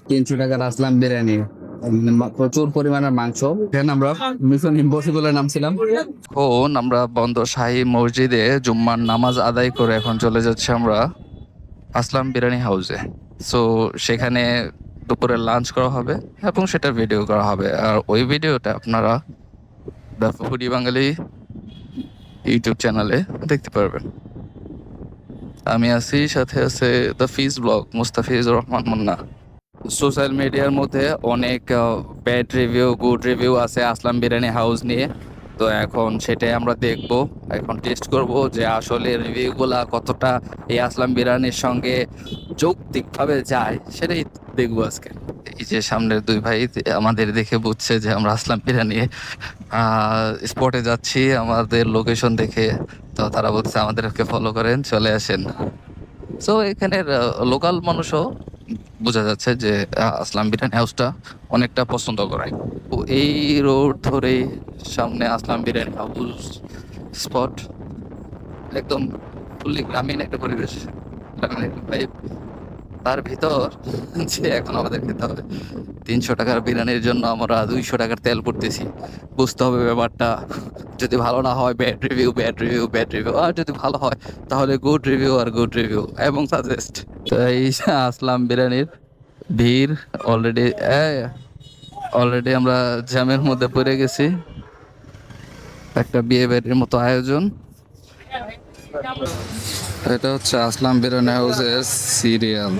300 টাকার আসলাম বিরিয়ানি, প্রচুর পরিমাণের মাংস। এখানে আমরা মিশন ইম্পসিবলে নামছিলাম। এখন আমরা বন্দর শাহী মসজিদে জুম্মার নামাজ আদায় করে এখন চলে যাচ্ছি আমরা আসলাম বিরিয়ানি হাউসে। সো সেখানে দুপুরে লাঞ্চ করা হবে এবং সেটা ভিডিও করা হবে, আর ওই ভিডিওটা আপনারা দ্য ফুডি বাঙালি ইউটিউব চ্যানেলে দেখতে পারবেন। আমি আছি, সাথে আছে the fees blog Mustafizur Rahman Munna. Social মিডিয়ার মধ্যে অনেক ব্যাড রিভিউ, গুড রিভিউ আছে আসলাম বিরিয়ানি হাউস নিয়ে। তো এখন সেটাই আমরা দেখব, এখন টেস্ট করব যে আসলে রিভিউগুলা কতটা এই আসলাম বিরিয়ানির সঙ্গে যৌক্তিকভাবে যায়, সেটাই দেখবো আজকে। এই যে সামনের দুই ভাই আমাদের দেখে বুঝছে যে আমরা আসলাম বিরিয়ানি স্পটে যাচ্ছি আমাদের লোকেশন দেখে। তো তারা বলছে আমাদেরকে ফলো করেন, চলে আসেন। সো এখানের লোকাল মানুষও বোঝা যাচ্ছে যে আসলাম বিরিয়ানি হাউসটা অনেকটা পছন্দ করে। তো এই রোড ধরেই সামনে আসলাম বিরিয়ানি হাউস স্পট। একদম ফুললি গ্রামীণ একটা পরিবেশ, গ্রামীণ একটা vibe। তার ভিতর যে এখন আমাদের খেতে হবে 300 টাকার বিরিয়ানির জন্য আমরা 200 টাকার তেল পড়তেছি। বুঝতে হবে ব্যাপারটা। যদি ভালো না হয় bad review, bad review, bad review, আর যদি ভালো হয় তাহলে গুড রিভিউ আর গুড রিভিউ এবং সাজেস্ট। তো এই আসলাম বিরিয়ানির ভিড় অলরেডি অলরেডি আমরা জ্যামের মধ্যে পড়ে গেছি। একটা বিয়ে বাড়ির মতো আয়োজন। এটা হচ্ছে আসলাম বিরিয়ানি হাউসের সিরিয়াল।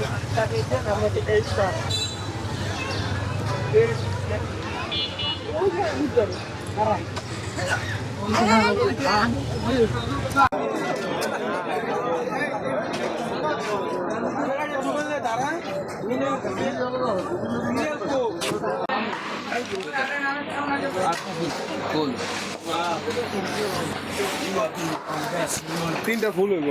তিনটা ফুল হইব।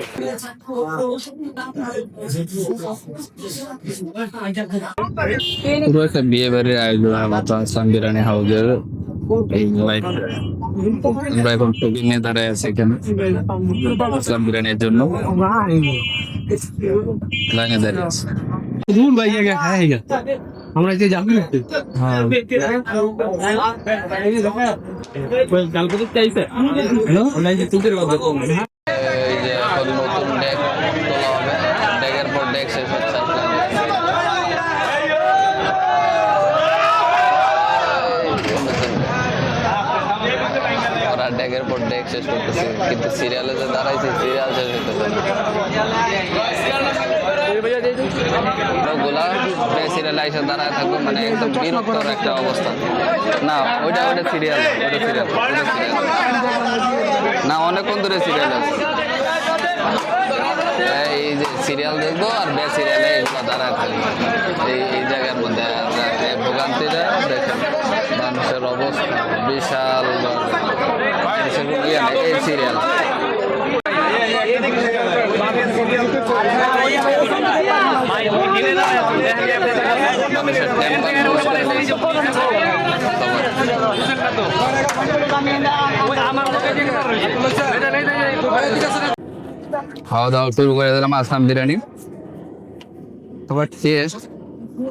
পুরো একটা বিয়ে বাড়ির আয়োজন মতো আসলাম বিরিয়ানি হাউসের। আমরা এখন টোকেন নিয়ে দাঁড়ায় আছি এখানে আসলাম বিরিয়ানির জন্য, লাইনে দাঁড়িয়ে আছে। दूर भाई क्या है क्या আমরা যে যাবি হ্যাঁ কোন কালকে চাইছে না যে তুই কথা কম। এই যে এখন নতুন ডেক তোলা হবে, ডেকের পর ডেক শেষ হচ্ছে। ওরা ডেকের পর ডেক শেষ করতেছে, কিন্তু সিরিয়ালে যে দাঁড়াইছে সিরিয়াল শেষ হতেছে গুলা সিরিয়াল আইসা দাঁড়ায় থাকবে, মানে একদম বিরক্তর একটা অবস্থা। না ওইটা সিরিয়াল, ওটা সিরিয়াল, ওটা সিরিয়াল না, অনেকক্ষণ ধরে সিরিয়াল আছে। এই যে সিরিয়াল দেখবো আর বে সিরিয়ালে এগুলো দাঁড়ায় থাকবে এই জায়গার মধ্যে। ভোগান্তিটা দেখেন, মানুষের অবস্থা বিশাল। এই সিরিয়াল খাওয়া দাওয়া শুরু করে দিলাম আসলাম বিরিয়ানি। তোমার টেস্ট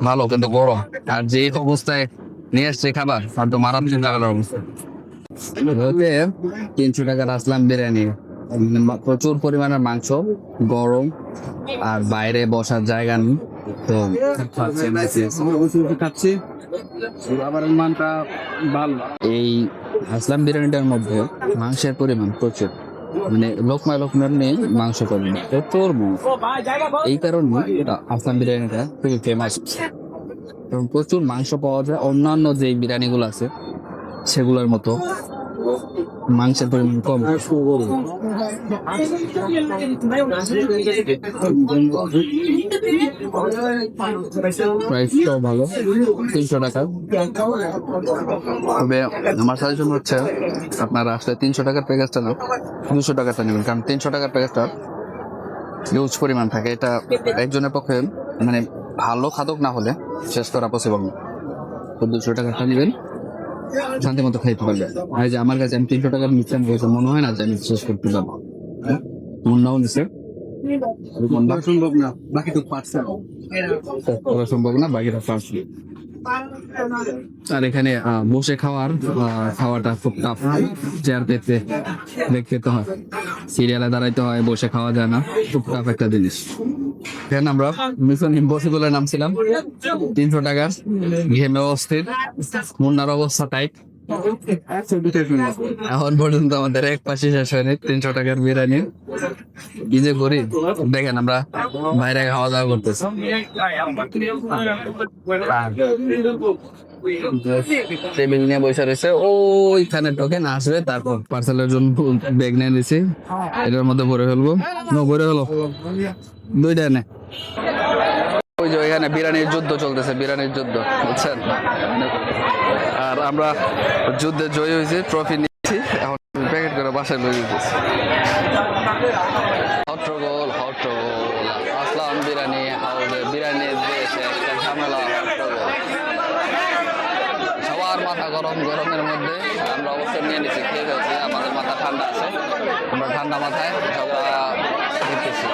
ভালো কিন্তু গরম, আর যে অবস্থায় নিয়ে আসছে খাবার আর তো মারাত্মক লাগানোর অবস্থা। 300 টাকার আসলাম বিরিয়ানি, প্রচুর পরিমাণের মাংস, গরম, আর বাইরে বসার জায়গা নেই। তো খাচ্ছি আবার মানটা ভালো। এই আসলাম বিরিয়ানিটার মধ্যে মাংসের পরিমাণ প্রচুর, মানে লোকমায় লোকমার নেই মাংস পরিমাণ প্রচুর মাংস। এই কারণে এটা আসলাম বিরিয়ানিটা খুবই ফেমাস এবং প্রচুর মাংস পাওয়া যায়। অন্যান্য যে বিরিয়ানিগুলো আছে সেগুলোর মতো মাংসের পরিমাণ কম। প্রাইসটাও ভালো, 300 টাকা। তবে আমার সাজেশন হচ্ছে আপনারা আসলে 300 টাকার প্যাকেজটা না 200 টাকাটা নেবেন, কারণ 300 টাকার প্যাকেজটা হিউজ পরিমাণ থাকে। এটা একজনের পক্ষে মানে ভালো খাদক না হলে শেষ করা পসিবল না। তো 200 টাকাটা নেবেন, শান্তি মতো খাইতে পারবে। আর যে আমার কাছে আমি 300 টাকার নিচ্ছেন মনে হয় না যে আমি শেষ করতে পারবো। মুন্নাও নিচ্ছে, সম্ভব না, বাকিটুক পার্সেল। করা সম্ভব না, বাকিটা পার্সেল। আর এখানে বসে খাওয়াটা খুব টাফ, চেয়ার পেতে দেখতে তো হয়, সিরিয়ালে দাঁড়াইতে হয়, বসে খাওয়া যায় না, খুব টাফ একটা জিনিস। এখানে আমরা মিশন ইম্পসিবলের নামছিলাম, 300 টাকা, ঘেমে অস্থির, মুন্নার অবস্থা টাইট। এখন পর্যন্ত আমাদের এক পাশে শেষ হয়নি 300 টাকার বিরিয়ানি। কি যে করি দেখেন, আমরা বাইরে খাওয়া দাওয়া করতেছি, টেবিল নিয়ে বসে রয়েছে, ওইখানে টোকেন আসবে, তারপর পার্সেলের জন্য ব্যাগ নিয়ে নিছি, এটার মধ্যে ভরে ফেলবো। ভরে হলো দুইটা নে। ওই যে ওইখানে বিরিয়ানির যুদ্ধ চলতেছে, বিরিয়ানির যুদ্ধ, বুঝছেন? আর আমরা যুদ্ধে জয়ী হয়েছি, ট্রফি নিয়েছি, এখন প্যাকেট করে বাসায় লয়ে যেতেছি। হট্টগোল আসলাম বিরিয়ানি হাউসে, বিরিয়ানির দেশে একটা ঝামেলা, হট্টগোল। সবার মাথা গরমের মধ্যে আমরা অবশ্যই নিয়ে নিচ্ছি, খেয়ে ফেলছি, আমাদের মাথা ঠান্ডা আছে, আমরা ঠান্ডা মাথায় ঝগড়া দেখতেছি।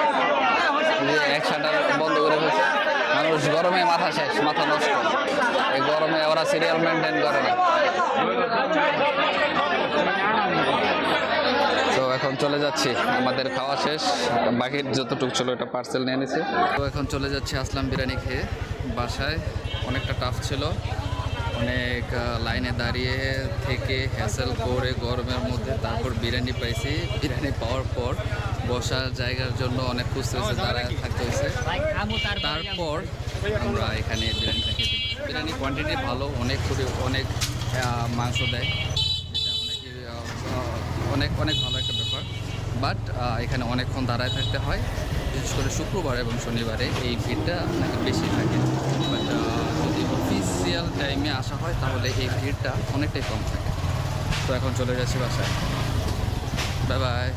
এক শাটার বন্ধ করে ফেলছে, মানুষ গরমে মাথা শেষ, মাথা নষ্ট। এই গরমে ওরা সিরিয়াল মেনটেন করে না। তো এখন চলে যাচ্ছি, আমাদের খাওয়া শেষ, বাকির যতটুকু ছিল এটা পার্সেল নিয়ে নিছি। তো এখন চলে যাচ্ছি আসলাম বিরিয়ানি খেয়ে বাসায়। অনেকটা টাফ ছিল, অনেক লাইনে দাঁড়িয়ে থেকে হ্যাসেল করে গরমের মধ্যে তারপর বিরিয়ানি পাইছি। বিরিয়ানি পাওয়ার পর বসার জায়গার জন্য অনেক খুঁজতে হয়েছে, দাঁড়ায় থাকতে হয়েছে। তারপর আমরা এখানে বিরিয়ানিটা খেতে, বিরিয়ানি কোয়ান্টিটি ভালো, অনেক মাংস দেয়, যেটা অনেক ভালো একটা ব্যাপার। বাট এখানে অনেকক্ষণ দাঁড়ায় থাকতে হয়, বিশেষ করে শুক্রবার এবং শনিবারে এই ভিড়টা নাকি বেশি থাকে। বাট যদি অফিসিয়াল টাইমে আসা হয় তাহলে এই ভিড়টা অনেকটাই কম থাকে। তো এখন চলে যাচ্ছি বাসায়, বাই বাই।